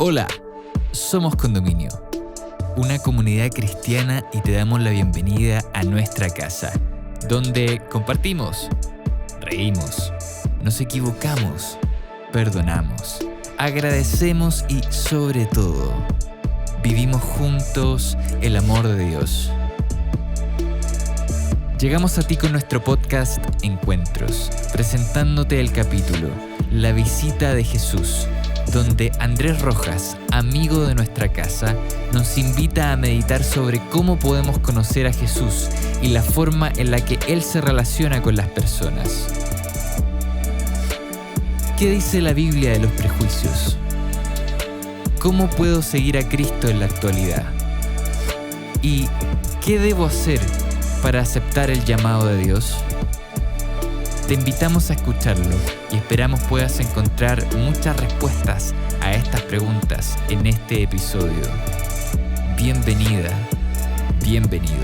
Hola, somos Condominio, una comunidad cristiana y te damos la bienvenida a nuestra casa, donde compartimos, reímos, nos equivocamos, perdonamos, agradecemos y sobre todo, vivimos juntos el amor de Dios. Llegamos a ti con nuestro podcast Encuentros, presentándote el capítulo La visita de Jesús, donde Andrés Rojas, amigo de nuestra casa, nos invita a meditar sobre cómo podemos conocer a Jesús y la forma en la que Él se relaciona con las personas. ¿Qué dice la Biblia de los prejuicios? ¿Cómo puedo seguir a Cristo en la actualidad? ¿Y qué debo hacer para aceptar el llamado de Dios? Te invitamos a escucharlo y esperamos puedas encontrar muchas respuestas a estas preguntas en este episodio. Bienvenida, bienvenido.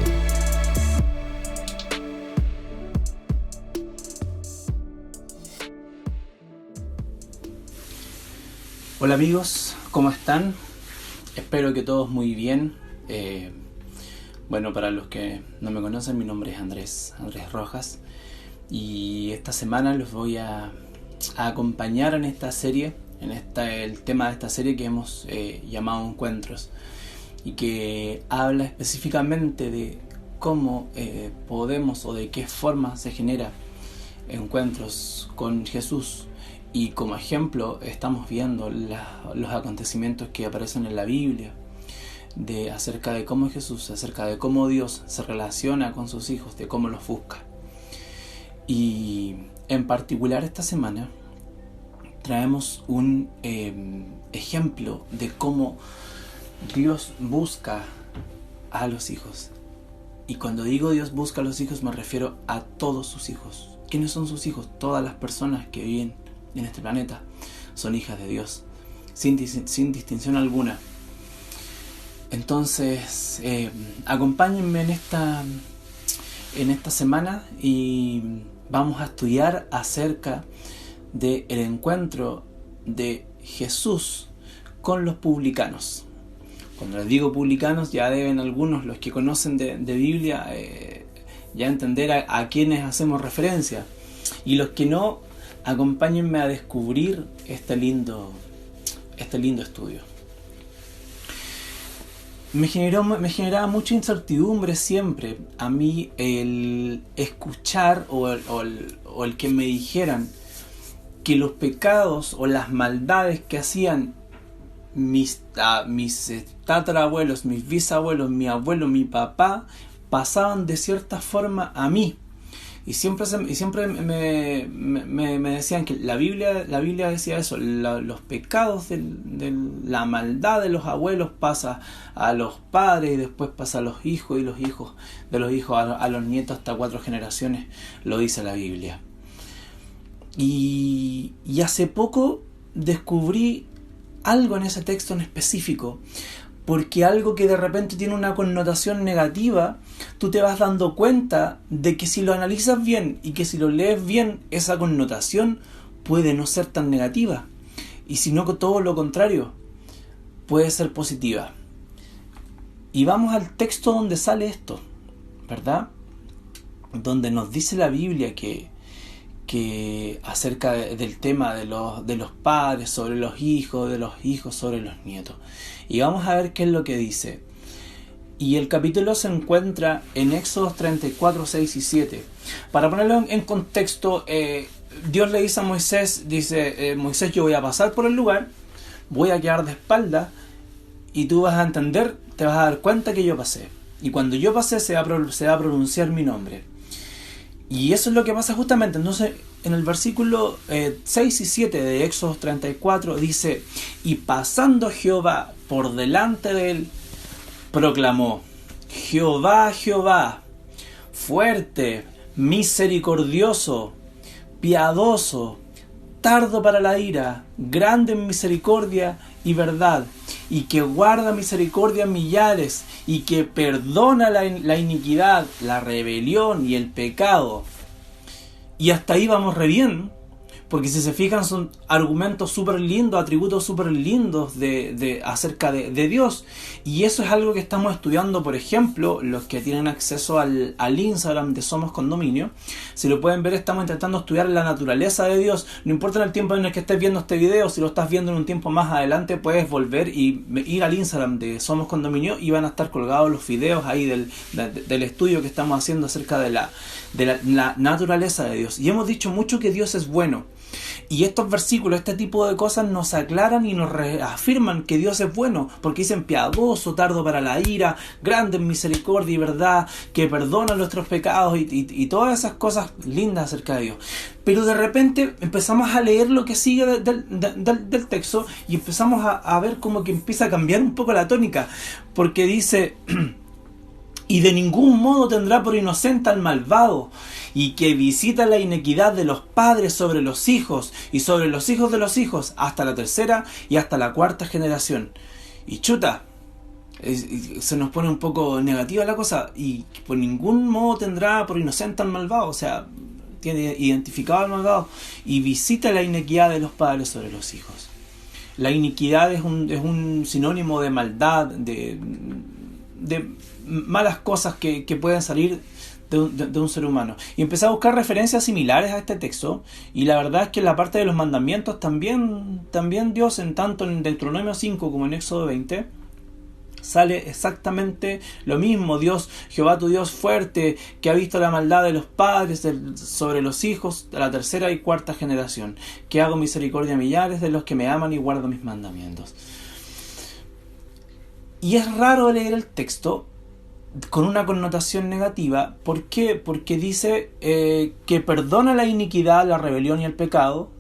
Hola amigos, ¿cómo están? Espero que todos muy bien. Bueno, para los que no me conocen, mi nombre es Andrés Rojas y esta semana los voy a acompañar en esta serie, el tema de esta serie que hemos llamado Encuentros y que habla específicamente de cómo podemos o de qué forma se genera encuentros con Jesús. Y como ejemplo estamos viendo los acontecimientos que aparecen en la Biblia acerca de cómo Jesús, acerca de cómo Dios se relaciona con sus hijos, de cómo los busca. Y en particular esta semana traemos un ejemplo de cómo Dios busca a los hijos. Y cuando digo Dios busca a los hijos me refiero a todos sus hijos. ¿Quiénes son sus hijos? Todas las personas que viven en este planeta son hijas de Dios, sin distinción alguna. Entonces, acompáñenme en esta semana y vamos a estudiar acerca del encuentro de Jesús con los publicanos. Cuando les digo publicanos, ya deben algunos, los que conocen de Biblia, ya entender a quiénes hacemos referencia. Y los que no, acompáñenme a descubrir este lindo estudio. Me generaba mucha incertidumbre siempre a mí el escuchar o el que me dijeran que los pecados o las maldades que hacían mis tatarabuelos, mis bisabuelos, mi abuelo, mi papá, pasaban de cierta forma a mí. Y siempre me decían que la Biblia decía eso, los pecados de la maldad de los abuelos pasa a los padres y después pasa a los hijos y los hijos de los hijos a los nietos hasta 4 generaciones, lo dice la Biblia. Y hace poco descubrí algo en ese texto en específico, porque algo que de repente tiene una connotación negativa, tú te vas dando cuenta de que si lo analizas bien y que si lo lees bien, esa connotación puede no ser tan negativa. Y si no, todo lo contrario, puede ser positiva. Y vamos al texto donde sale esto, ¿verdad? Donde nos dice la Biblia que acerca del tema de los padres sobre los hijos, de los hijos sobre los nietos. Y vamos a ver qué es lo que dice. Y el capítulo se encuentra en Éxodo 34, 6 y 7. Para ponerlo en contexto, Dios le dice a Moisés, Moisés, yo voy a pasar por el lugar, voy a quedar de espaldas y tú vas a entender, te vas a dar cuenta que yo pasé. Y cuando yo pasé se va a pronunciar mi nombre. Y eso es lo que pasa justamente. Entonces, en el versículo 6 y 7 de Éxodo 34 dice: y pasando Jehová por delante de él, proclamó: Jehová, Jehová, fuerte, misericordioso, piadoso, tardo para la ira, grande en misericordia y verdad, y que guarda misericordia en millares, y que perdona la iniquidad, la rebelión y el pecado. Y hasta ahí vamos re bien, Porque si se fijan, son argumentos súper lindos, atributos súper lindos acerca de Dios. Y eso es algo que estamos estudiando, por ejemplo, los que tienen acceso al Instagram de Somos Condominio. Si lo pueden ver, estamos intentando estudiar la naturaleza de Dios. No importa en el tiempo en el que estés viendo este video, si lo estás viendo en un tiempo más adelante, puedes volver y ir al Instagram de Somos Condominio y van a estar colgados los videos ahí del estudio que estamos haciendo acerca de la naturaleza de Dios. Y hemos dicho mucho que Dios es bueno. Y estos versículos, este tipo de cosas nos aclaran y nos reafirman que Dios es bueno, porque dicen piadoso, tardo para la ira, grande en misericordia y verdad, que perdona nuestros pecados y todas esas cosas lindas acerca de Dios. Pero de repente empezamos a leer lo que sigue del texto y empezamos a ver como que empieza a cambiar un poco la tónica, porque dice... Y de ningún modo tendrá por inocente al malvado, y que visita la iniquidad de los padres sobre los hijos, y sobre los hijos de los hijos, hasta la tercera y hasta la cuarta generación. Y chuta, se nos pone un poco negativa la cosa, y por ningún modo tendrá por inocente al malvado, o sea, tiene identificado al malvado, y visita la iniquidad de los padres sobre los hijos. La iniquidad es un sinónimo de maldad, de malas cosas que pueden salir de un ser humano. Y empecé a buscar referencias similares a este texto, y la verdad es que en la parte de los mandamientos también Dios, tanto en Deuteronomio 5 como en Éxodo 20, sale exactamente lo mismo. Dios, Jehová tu Dios fuerte, que ha visto la maldad de los padres sobre los hijos de la tercera y cuarta generación, que hago misericordia a millares de los que me aman y guardo mis mandamientos. Y es raro leer el texto con una connotación negativa. ¿Por qué? Porque dice que perdona la iniquidad, la rebelión y el pecado,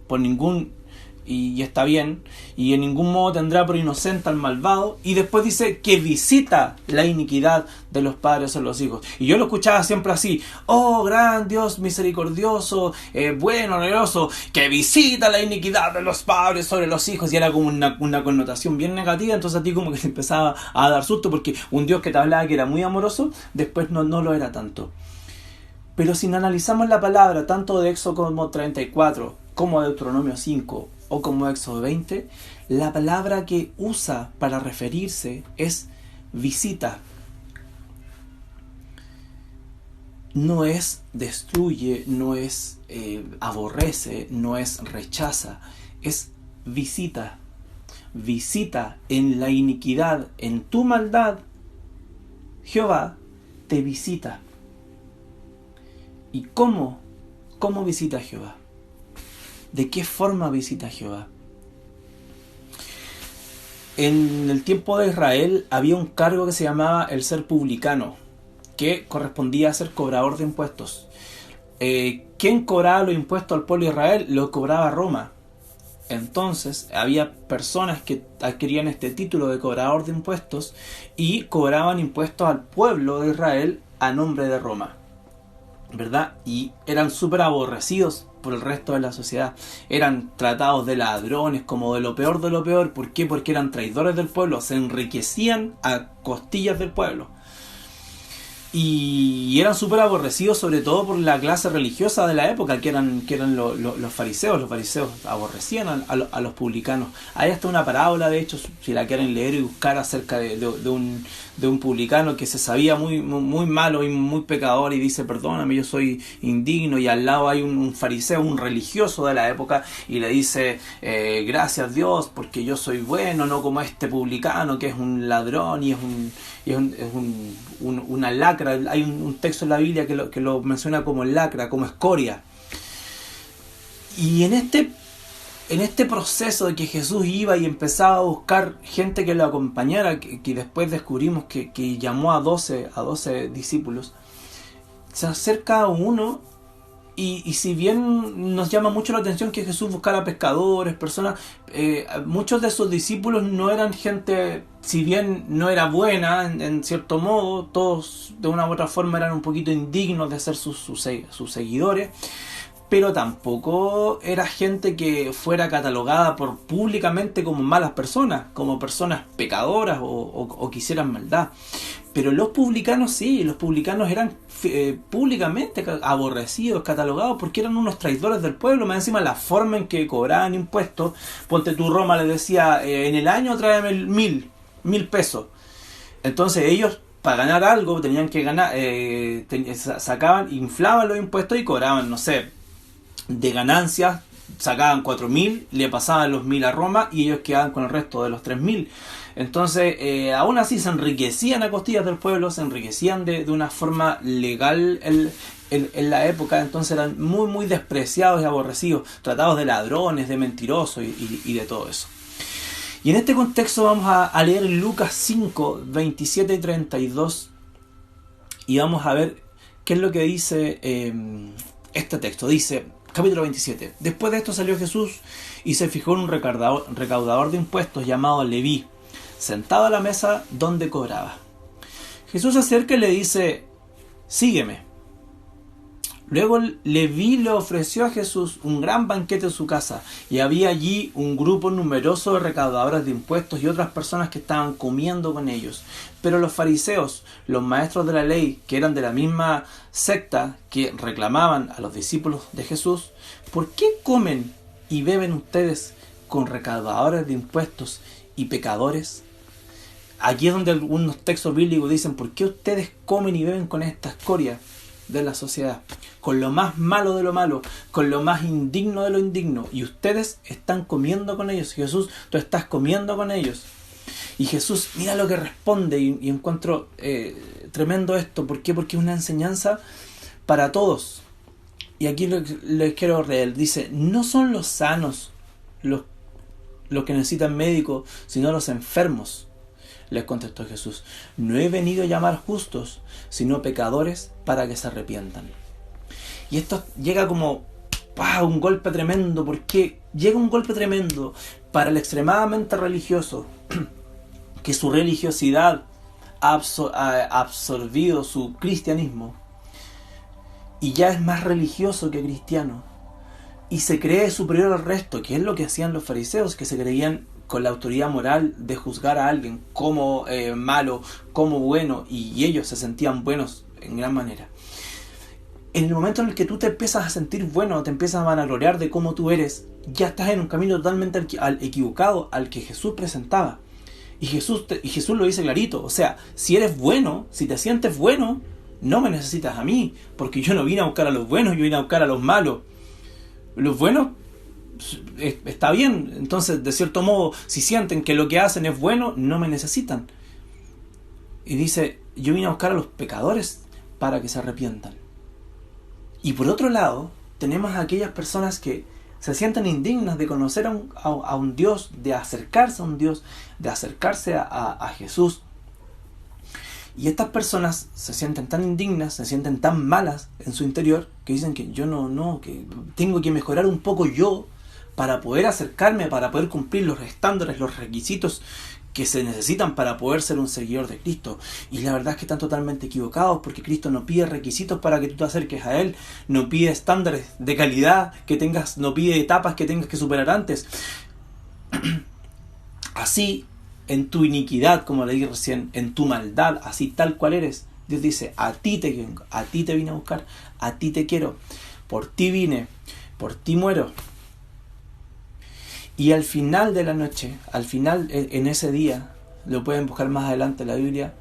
y está bien, y en ningún modo tendrá por inocente al malvado, y después dice que visita la iniquidad de los padres sobre los hijos. Y yo lo escuchaba siempre así: oh, gran Dios misericordioso, bueno, generoso, que visita la iniquidad de los padres sobre los hijos, y era como una connotación bien negativa. Entonces a ti como que te empezaba a dar susto, porque un Dios que te hablaba que era muy amoroso, después no lo era tanto. Pero si analizamos la palabra tanto de Éxodo como 34, como de Deuteronomio 5 o como Éxodo 20, la palabra que usa para referirse es visita. No es destruye, no es aborrece, no es rechaza, es visita. Visita en la iniquidad, en tu maldad, Jehová te visita. ¿Y cómo visita Jehová? ¿De qué forma visita Jehová? En el tiempo de Israel había un cargo que se llamaba el ser publicano, que correspondía a ser cobrador de impuestos. ¿Quién cobraba los impuestos al pueblo de Israel? Lo cobraba Roma. Entonces había personas que adquirían este título de cobrador de impuestos y cobraban impuestos al pueblo de Israel a nombre de Roma, ¿verdad? Y eran súper aborrecidos por el resto de la sociedad. Eran tratados de ladrones, como de lo peor de lo peor. ¿Por qué? Porque eran traidores del pueblo, se enriquecían a costillas del pueblo. Y eran súper aborrecidos, sobre todo por la clase religiosa de la época, que eran los fariseos. Los fariseos aborrecían a los publicanos. Hay hasta una parábola, de hecho, si la quieren leer y buscar, acerca de un publicano que se sabía muy malo y muy pecador, y dice: perdóname, yo soy indigno. Y al lado hay un fariseo, un religioso de la época, y le dice: gracias Dios, porque yo soy bueno, no como este publicano que es un ladrón y es una lacra. Hay un texto en la Biblia que lo menciona como lacra, como escoria. Y en este proceso de que Jesús iba y empezaba a buscar gente que lo acompañara, que después descubrimos que llamó a 12 discípulos, se acerca a uno. Y si bien nos llama mucho la atención que Jesús buscara pescadores, personas, muchos de sus discípulos no eran gente, si bien no era buena en cierto modo, todos de una u otra forma eran un poquito indignos de ser sus seguidores, pero tampoco era gente que fuera catalogada públicamente como malas personas, como personas pecadoras o que hicieran maldad. Pero los publicanos sí, los publicanos eran públicamente aborrecidos, catalogados, porque eran unos traidores del pueblo. Más encima la forma en que cobraban impuestos, ponte tú, Roma les decía, en el año tráeme 1.000 pesos. Entonces ellos, para ganar algo, tenían que ganar, sacaban, inflaban los impuestos y cobraban, no sé, de ganancias, sacaban 4.000, le pasaban los 1.000 a Roma y ellos quedaban con el resto de los 3.000. Entonces, aún así se enriquecían a costillas del pueblo, se enriquecían de una forma legal en la época. Entonces eran muy, muy despreciados y aborrecidos, tratados de ladrones, de mentirosos y de todo eso. Y en este contexto vamos a leer Lucas 5, 27 y 32 y vamos a ver qué es lo que dice este texto. Dice, capítulo 27. Después de esto salió Jesús y se fijó en un recaudador de impuestos llamado Leví, sentado a la mesa donde cobraba. Jesús se acerca y le dice, sígueme. Luego Leví le ofreció a Jesús un gran banquete en su casa, y había allí un grupo numeroso de recaudadores de impuestos y otras personas que estaban comiendo con ellos. Pero los fariseos, los maestros de la ley, que eran de la misma secta que reclamaban a los discípulos de Jesús, ¿por qué comen y beben ustedes con recaudadores de impuestos y pecadores? Aquí es donde algunos textos bíblicos dicen, ¿por qué ustedes comen y beben con esta escoria de la sociedad? Con lo más malo de lo malo, con lo más indigno de lo indigno. Y ustedes están comiendo con ellos. Jesús, tú estás comiendo con ellos. Y Jesús, mira lo que responde, y encuentro tremendo esto. ¿Por qué? Porque es una enseñanza para todos. Y aquí les quiero leer. Dice, no son los sanos los que necesitan médico, sino los enfermos. Les contestó Jesús, no he venido a llamar justos, sino pecadores para que se arrepientan. Y esto llega como un golpe tremendo. ¿Por qué? Llega un golpe tremendo para el extremadamente religioso, que su religiosidad ha absorbido su cristianismo y ya es más religioso que cristiano y se cree superior al resto, que es lo que hacían los fariseos, que se creían con la autoridad moral de juzgar a alguien como malo, como bueno, y ellos se sentían buenos en gran manera. En el momento en el que tú te empiezas a sentir bueno, te empiezas a vanagloriar de cómo tú eres, ya estás en un camino totalmente equivocado al que Jesús presentaba. Y Jesús lo dice clarito, o sea, si eres bueno, si te sientes bueno, no me necesitas a mí, porque yo no vine a buscar a los buenos, yo vine a buscar a los malos. Los buenos está bien, entonces de cierto modo, si sienten que lo que hacen es bueno, no me necesitan. Y dice, yo vine a buscar a los pecadores para que se arrepientan. Y por otro lado, tenemos a aquellas personas que se sienten indignas de conocer a un Dios, de acercarse a un Dios, de acercarse a Jesús. Y estas personas se sienten tan indignas, se sienten tan malas en su interior, que dicen que yo que tengo que mejorar un poco yo para poder acercarme, para poder cumplir los estándares, los requisitos que se necesitan para poder ser un seguidor de Cristo. Y la verdad es que están totalmente equivocados, porque Cristo no pide requisitos para que tú te acerques a Él, no pide estándares de calidad que tengas, no pide etapas que tengas que superar antes. Así, en tu iniquidad, como le dije recién, en tu maldad, así tal cual eres, Dios dice, a ti te vine a buscar, a ti te quiero, por ti vine, por ti muero. Y al final de la noche, en ese día, lo pueden buscar más adelante en la Biblia,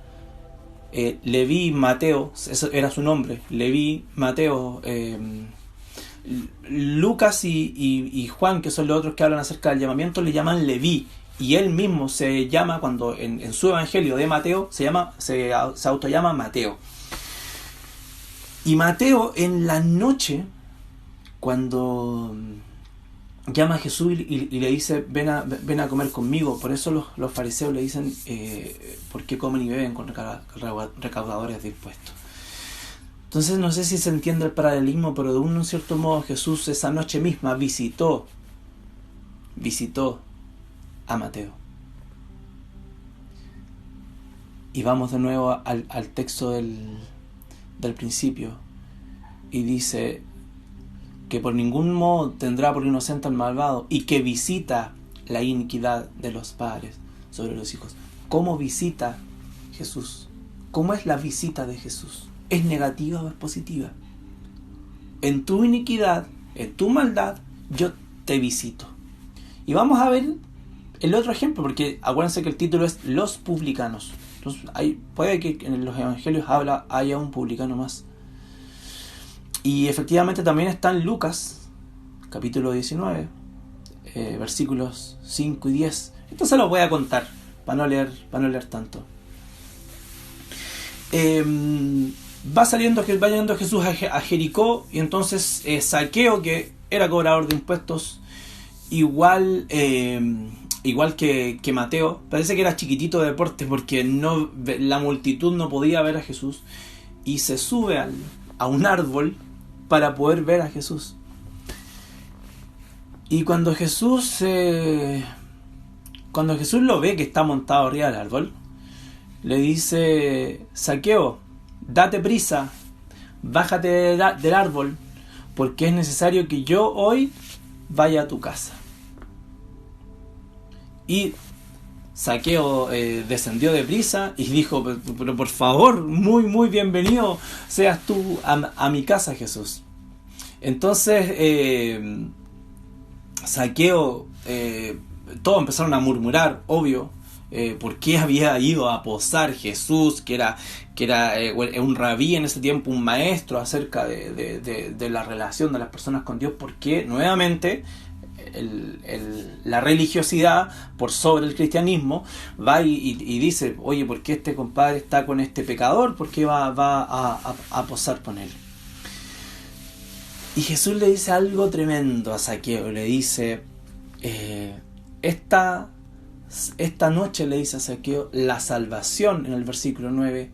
Leví, Mateo, eso era su nombre, Leví, Mateo, Lucas y Juan, que son los otros que hablan acerca del llamamiento, le llaman Leví. Y él mismo se llama, cuando en su evangelio de Mateo, se autollama Mateo. Y Mateo en la noche, cuando llama a Jesús y le dice, ven a comer conmigo. Por eso los fariseos le dicen, ¿por qué comen y beben con recaudadores de impuestos? Entonces no sé si se entiende el paralelismo, pero de un cierto modo Jesús esa noche misma visitó a Mateo. Y vamos de nuevo al texto del principio, y dice que por ningún modo tendrá por inocente al malvado, y que visita la iniquidad de los padres sobre los hijos. ¿Cómo visita Jesús? ¿Cómo es la visita de Jesús? ¿Es negativa o es positiva? En tu iniquidad, en tu maldad, yo te visito. Y vamos a ver el otro ejemplo, porque acuérdense que el título es Los publicanos. Entonces, puede que en los evangelios haya un publicano más. Y efectivamente también está en Lucas, capítulo 19, versículos 5 y 10. Esto se los voy a contar, para no leer tanto. Va yendo Jesús a Jericó, y entonces Zaqueo, que era cobrador de impuestos, igual que Mateo, parece que era chiquitito de deporte porque la multitud no podía ver a Jesús, y se sube a un árbol para poder ver a Jesús. Y cuando Jesús lo ve que está montado arriba del árbol, le dice: Zaqueo, date prisa, bájate del árbol, porque es necesario que yo hoy vaya a tu casa. Y Zaqueo descendió de prisa y dijo: pero por favor, muy muy bienvenido seas tú a mi casa, Jesús. Entonces Zaqueo, todos empezaron a murmurar, obvio, por qué había ido a posar Jesús, que era un rabí en ese tiempo, un maestro acerca de la relación de las personas con Dios. ¿Por qué nuevamente la religiosidad por sobre el cristianismo va y dice: oye, ¿por qué este compadre está con este pecador? ¿Por qué va a posar con él? Y Jesús le dice algo tremendo a Zaqueo. Le dice: esta noche, le dice a Zaqueo, la salvación, en el versículo 9,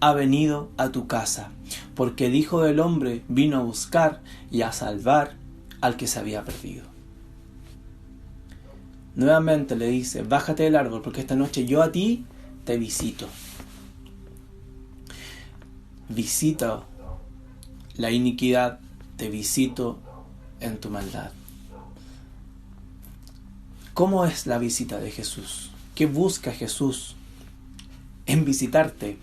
ha venido a tu casa, porque el Hijo del Hombre vino a buscar y a salvar al que se había perdido. Nuevamente le dice: bájate del árbol, porque esta noche yo a ti te visito. Visito la iniquidad, te visito en tu maldad. ¿Cómo es la visita de Jesús? ¿Qué busca Jesús en visitarte?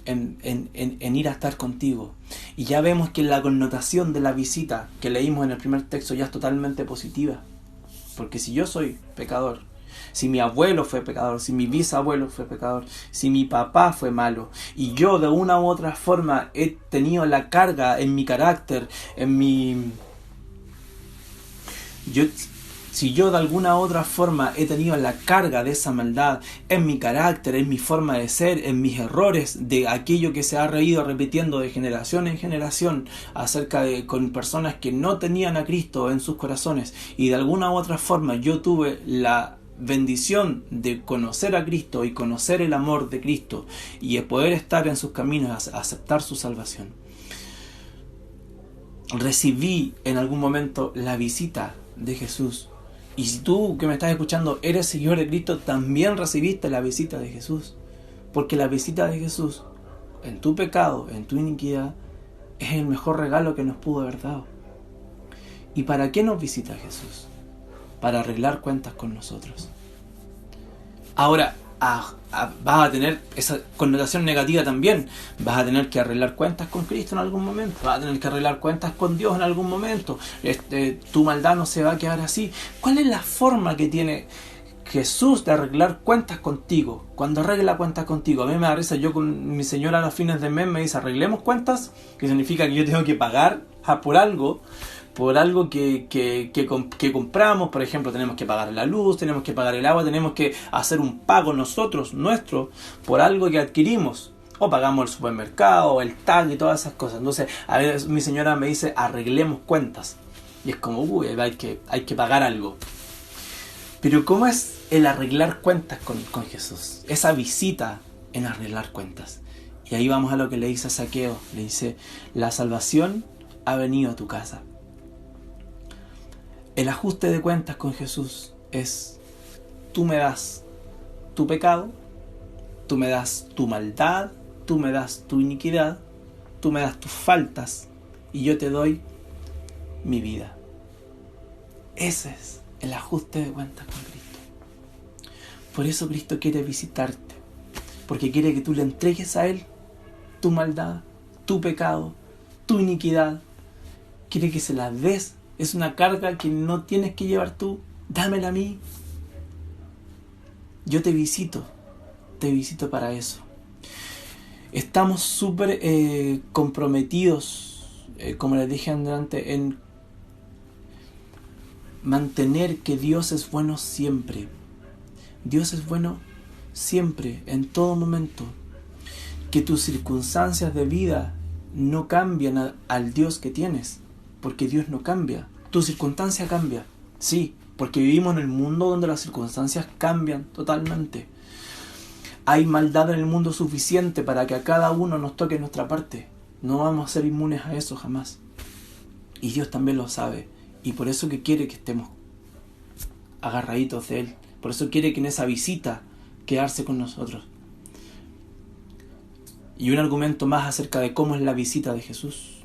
En ir a estar contigo. Y ya vemos que la connotación de la visita que leímos en el primer texto ya es totalmente positiva. Porque si yo soy pecador, si mi abuelo fue pecador, si mi bisabuelo fue pecador, si mi papá fue malo, y yo de una u otra forma he tenido la carga en mi carácter, si yo de alguna u otra forma he tenido la carga de esa maldad en mi carácter, en mi forma de ser, en mis errores, de aquello que se ha ido repitiendo de generación en generación con personas que no tenían a Cristo en sus corazones, y de alguna u otra forma yo tuve la bendición de conocer a Cristo y conocer el amor de Cristo y de poder estar en sus caminos, aceptar su salvación, recibí en algún momento la visita de Jesús. Y si tú que me estás escuchando eres seguidor de Cristo, también recibiste la visita de Jesús. Porque la visita de Jesús en tu pecado, en tu iniquidad, es el mejor regalo que nos pudo haber dado. ¿Y para qué nos visita Jesús? Para arreglar cuentas con nosotros. Ahora, vas a tener esa connotación negativa también. Vas a tener que arreglar cuentas con Cristo en algún momento. Vas a tener que arreglar cuentas con Dios en algún momento. Tu maldad no se va a quedar así. ¿Cuál es la forma que tiene Jesús de arreglar cuentas contigo? Cuando arregla cuentas contigo, a mí me da risa. Yo con mi señora a los fines de mes me dice: arreglemos cuentas, que significa que yo tengo que pagar por algo que compramos. Por ejemplo, tenemos que pagar la luz, tenemos que pagar el agua, tenemos que hacer un pago nuestro, por algo que adquirimos. O pagamos el supermercado, el tag y todas esas cosas. Entonces, a veces mi señora me dice: arreglemos cuentas. Y es como, hay que pagar algo. Pero ¿cómo es el arreglar cuentas con Jesús? Esa visita en arreglar cuentas. Y ahí vamos a lo que le dice a Zaqueo. Le dice: la salvación ha venido a tu casa. El ajuste de cuentas con Jesús es: tú me das tu pecado, tú me das tu maldad, tú me das tu iniquidad, tú me das tus faltas, y yo te doy mi vida. Ese es el ajuste de cuentas con Cristo. Por eso Cristo quiere visitarte, porque quiere que tú le entregues a Él tu maldad, tu pecado, tu iniquidad. Quiere que se la des. Es una carga que no tienes que llevar tú. Dámela a mí. Yo te visito para eso. Estamos súper comprometidos, como les dije antes, en mantener que Dios es bueno siempre. Dios es bueno siempre, en todo momento. Que tus circunstancias de vida no cambian al Dios que tienes, porque Dios no cambia. Tu circunstancia cambia, sí, porque vivimos en el mundo donde las circunstancias cambian totalmente. Hay maldad en el mundo suficiente para que a cada uno nos toque nuestra parte. No vamos a ser inmunes a eso jamás. Y Dios también lo sabe. Y por eso que quiere que estemos agarraditos de Él. Por eso quiere que en esa visita quedarse con nosotros. Y un argumento más acerca de cómo es la visita de Jesús.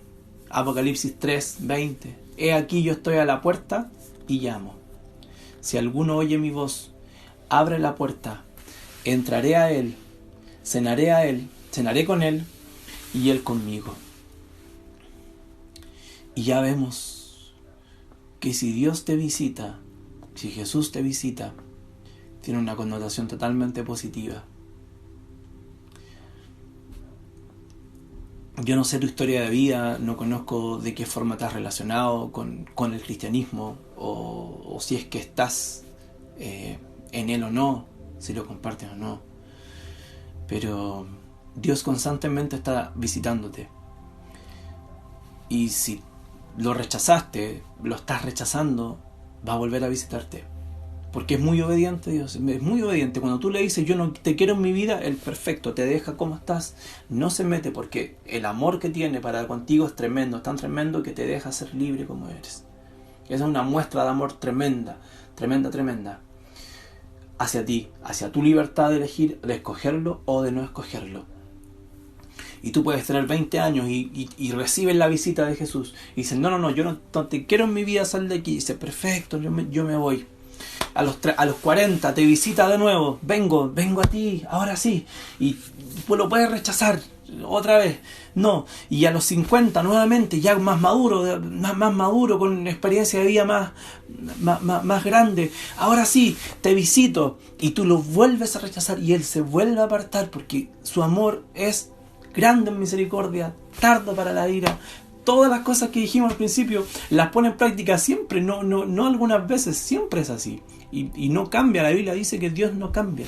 Apocalipsis 3:20. He aquí yo estoy a la puerta y llamo. Si alguno oye mi voz, abre la puerta. Entraré a Él, cenaré con Él y Él conmigo. Y ya vemos que si Dios te visita, si Jesús te visita, tiene una connotación totalmente positiva. Yo no sé tu historia de vida, no conozco de qué forma te has relacionado con el cristianismo o si es que estás en él o no, si lo compartes o no. Pero Dios constantemente está visitándote. Y si lo rechazaste, lo estás rechazando, va a volver a visitarte. Porque es muy obediente Dios, es muy obediente. Cuando tú le dices, yo no te quiero en mi vida, Él perfecto, te deja como estás. No se mete porque el amor que tiene para contigo es tremendo, es tan tremendo que te deja ser libre como eres. Esa es una muestra de amor tremenda, tremenda. Hacia ti, hacia tu libertad de elegir, de escogerlo o de no escogerlo. Y tú puedes tener 20 años y recibes la visita de Jesús. Y dices, no, yo no te quiero en mi vida, sal de aquí. Y dices, perfecto, yo me voy. A los 40 te visita de nuevo. Vengo a ti, ahora sí. Y pues lo puedes rechazar otra vez. No. Y a los 50 nuevamente, ya más maduro, con experiencia de vida más grande. Ahora sí, te visito. Y tú lo vuelves a rechazar y Él se vuelve a apartar porque su amor es grande en misericordia, tardo para la ira. Todas las cosas que dijimos al principio las pone en práctica siempre, no algunas veces, siempre es así. Y no cambia, la Biblia dice que Dios no cambia.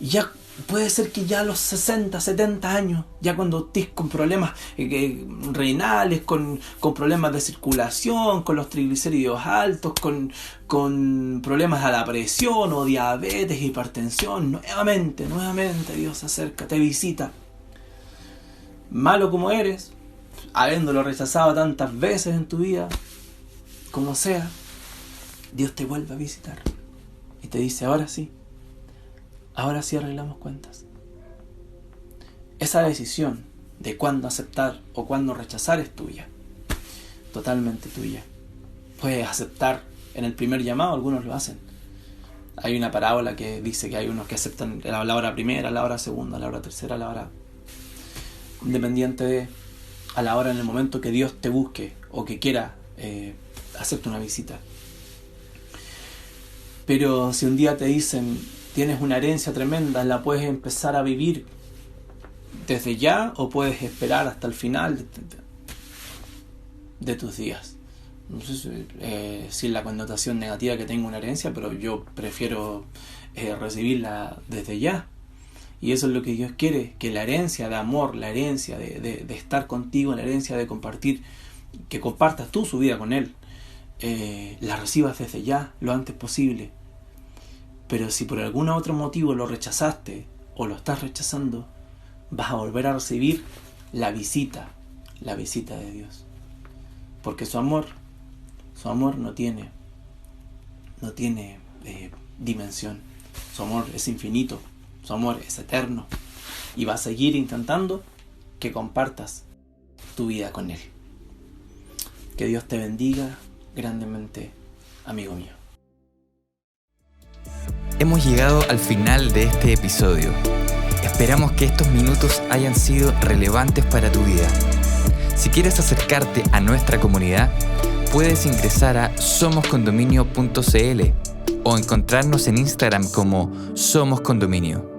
Y ya puede ser que ya a los 60, 70 años, ya cuando estés con problemas renales, con problemas de circulación, con los triglicéridos altos, con problemas a la presión o diabetes, hipertensión, nuevamente Dios se acerca, te visita. Malo como eres, habiéndolo rechazado tantas veces en tu vida, como sea, Dios te vuelve a visitar y te dice, ahora sí arreglamos cuentas. Esa decisión de cuándo aceptar o cuándo rechazar es tuya, totalmente tuya. Puedes aceptar en el primer llamado, algunos lo hacen. Hay una parábola que dice que hay unos que aceptan a la hora primera, a la hora segunda, a la hora tercera, a la hora independiente de, a la hora en el momento que Dios te busque o que quiera hacerte una visita. Pero si un día te dicen, tienes una herencia tremenda, la puedes empezar a vivir desde ya o puedes esperar hasta el final de tus días. No sé si es la connotación negativa que tengo una herencia, pero yo prefiero recibirla desde ya. Y eso es lo que Dios quiere, que la herencia de amor, la herencia de estar contigo, la herencia de compartir, que compartas tú su vida con Él, la recibas desde ya, lo antes posible. Pero si por algún otro motivo lo rechazaste o lo estás rechazando, vas a volver a recibir la visita de Dios. Porque su amor no tiene dimensión. Su amor es infinito. Su amor es eterno y va a seguir intentando que compartas tu vida con Él. Que Dios te bendiga grandemente, amigo mío. Hemos llegado al final de este episodio. Esperamos que estos minutos hayan sido relevantes para tu vida. Si quieres acercarte a nuestra comunidad, puedes ingresar a somoscondominio.cl o encontrarnos en Instagram como Somos Condominio.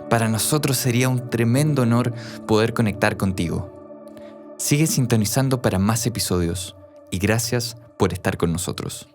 Para nosotros sería un tremendo honor poder conectar contigo. Sigue sintonizando para más episodios y gracias por estar con nosotros.